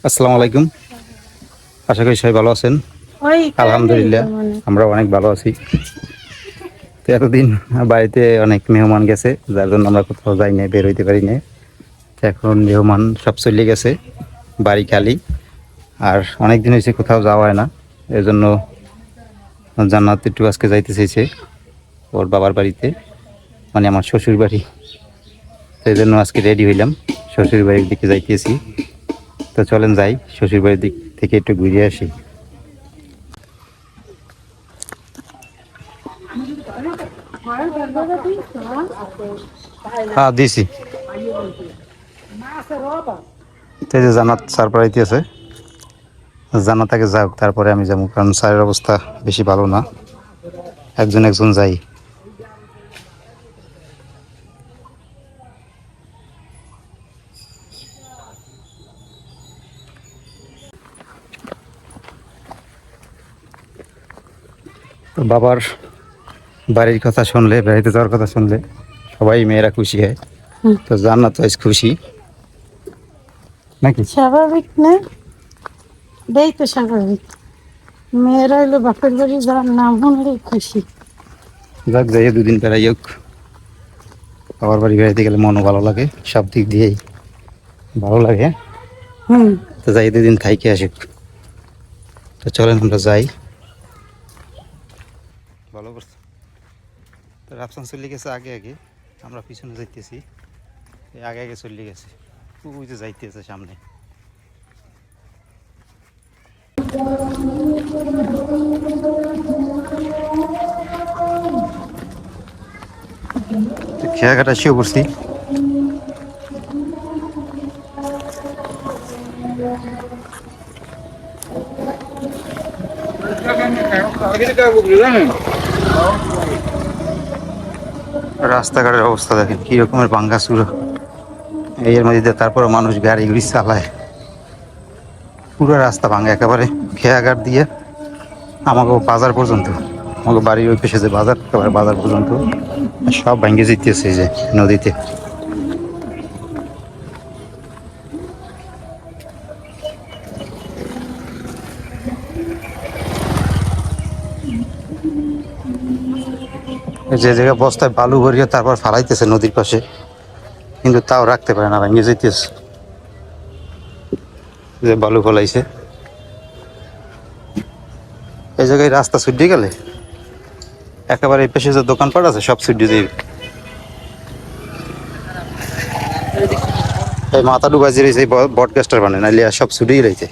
আসসালামু আলাইকুম, আশা করি সবাই ভালো আছেন। আলহামদুলিল্লাহ আমরা অনেক ভালো আছি। তো এতদিন বাড়িতে অনেক মেহমান গেছে, যার জন্য আমরা কোথাও যাই না, বের হইতে পারি না। এখন মেহমান সব চলে গেছে, বাড়ি খালি। আর অনেক দিন হয়েছে কোথাও যাওয়া হয় না, এই জন্য জান্নাত একটু আজকে যাইতে চাইছে ওর বাবার বাড়িতে, মানে আমার শ্বশুর বাড়ি। তো এই জন্য আজকে রেডি হইলাম, শ্বশুর বাড়ির দিকে যাইতেছি। তো চলেন যাই, শ্বশুর বাড়ির দিক থেকে একটু ঘুরে আসি। হ্যাঁ দিছি, এই যে জান্নাত সারপ্রাইজ আছে, জান্নাত আগে যাক তারপরে আমি যাবো, কারণ স্যারের অবস্থা বেশি ভালো না, একজন একজন যাই। তো বাবার বাড়ির কথা শুনলে, বাড়িতে যাওয়ার কথা শুনলে সবাই মেয়েরা খুশি হয়। তো জান্নাত আজ খুশি নাকি? স্বাভাবিক না, দেই তো স্বাভাবিক। মেয়েরা হইলো বাপের বাড়ি যাওয়ার নাম শুনলেই খুশি। যাক, যাইয়ে দুদিন বেড়াই হোক, বাবার বাড়ি বেড়াইতে গেলে মনও ভালো লাগে, সব দিক দিয়েই ভালো লাগে। তো যাই দুদিন থাইকে আসুক। তো চলেন আমরা যাই। ভালো করছে। তো রাফসান চলে গেছে আগে আগে, আমরা পিছনে যাইতেছি, আগে আগে চলে গেছে, ওই যে যাইতেছে সামনে। খেয়াঘাটা শুয়ে পড়ছি। রাস্তাঘাটের অবস্থা দেখেন কি রকমের ভাঙ্গা চূড়া, এর মধ্যে তারপরে মানুষ গাড়ি গুড়ি চালায়, পুরো রাস্তা ভাঙ্গা একেবারে, খেয়াঘাট দিয়ে আমাকে বাজার পর্যন্ত, আমাকে বাড়ির ওই পেশে যে বাজার, একেবারে বাজার পর্যন্ত সব ভাঙ্গে যেতেছে যে নদীতে। যে জায়গায় বস্তায় বালু ভরিয়ে তারপর ফালাইতেছে নদীর পাশে, কিন্তু তাও রাখতে পারে না, ভেঙে যেতেছে। যে বালু ফলাইছে এই জায়গায়, রাস্তা ছুটে গেলে একেবারে এই পাশে যে দোকানপাট আছে সব ছুটে যাবে। এই মাথা ডুবাই যে রয়েছে বট গাছটার বানে, নাইলে আর সব ছুটেই রয়েছে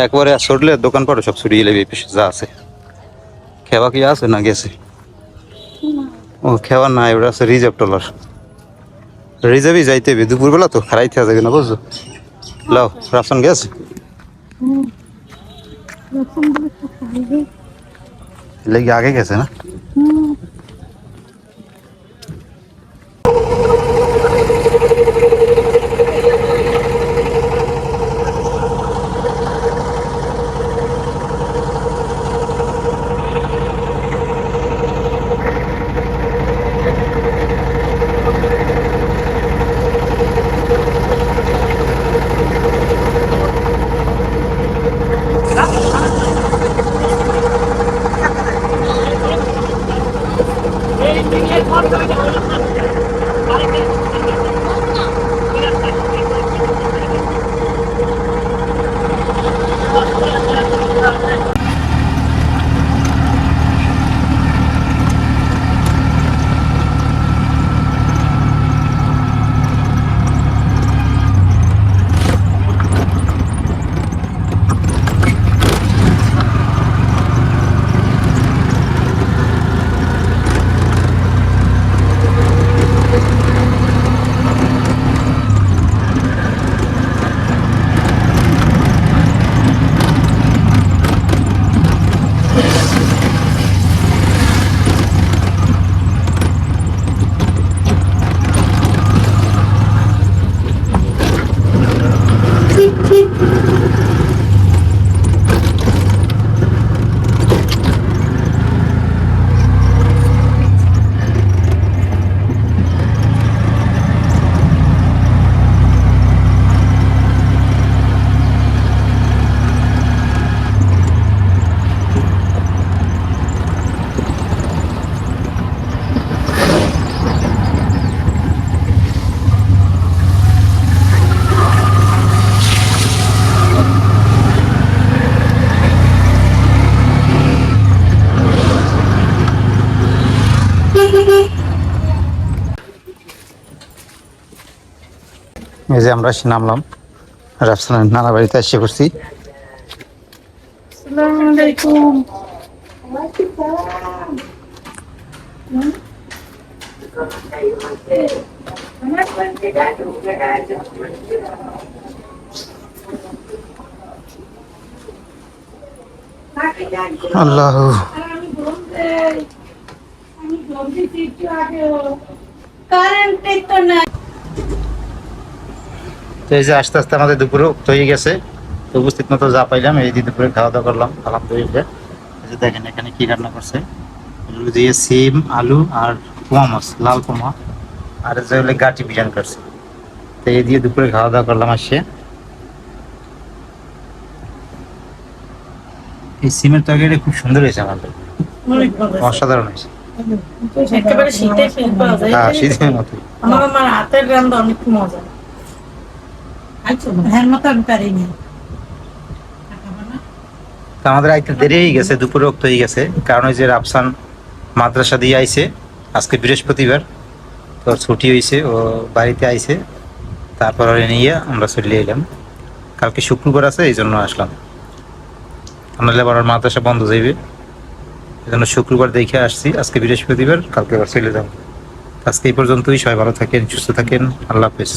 একবারে, আর ছুটলে দোকানপাটও সব ছুটিয়ে যাবে। এই পাশে যা আছে, খেবা কি আছে না গেছে? ও খেওয়া নাই, ওটা আছে রিজার্ভ টলার, রিজার্ভই যাইতে হবে, দুপুরবেলা তো খারাইতে যাবে না, বুঝছো? লাও রাফসান গেছে, লেগে আগে গেছে না? এই যে আমরা নামলাম, রাফসানের নানা বাড়িতে এসে করছি। আসসালামু আলাইকুম। আল্লাহ, কারেন্ট তো নাই। তো এই যে আস্তে আস্তে আমাদের দুপুরে হয়ে গেছে। তো উপস্থিত মতো যা পাইলাম এই দিয়ে দুপুরে খাওয়া দাওয়া করলাম আলহামদুলিল্লাহ। এই যে দেখেন এখানে কি রান্না করছে, এগুলো দিয়ে সিম, আলু আর পোমা মাছ, লাল পোমা, আর যে হলে গাটি বিরিয়ানি করছে। তো এই দিয়ে দুপুরে খাওয়া দাওয়া করলাম আসছে। এই সিমের তরকারিটা খুব সুন্দর হয়েছে আমাদের, অনেক ভালো আছে। অসাধারণ হয়েছে। একেবারে শীতে ফিল পাওয়া যায়। হ্যাঁ, শীতের মতো। আমার হাতের রান্না অনেক মজা। হ্যাঁ মতো আমি পারিনি। তো আমাদের আইতে দেরি হয়ে গেছে, দুপুরে রক্ত হয়ে গেছে, কারণ ওই যে রাফসান মাদ্রাসা দিয়ে আইছে, আজকে বৃহস্পতিবার, তো ছুটি হয়েছে, ও বাড়িতে আইছে, তারপর ওরে নিয়ে আমরা চলে এলাম। কালকে শুক্রবার আছে, এই জন্য আসলাম। আমরা আবার ওর মাদ্রাসা বন্ধ যাইবে, এই জন্য শুক্রবার দেখে আসছি, আজকে বৃহস্পতিবার, কালকে আবার চলে যাবো। আজকে এই পর্যন্তই, সবাই ভালো থাকেন, সুস্থ থাকেন, আল্লাহ হাফেজ।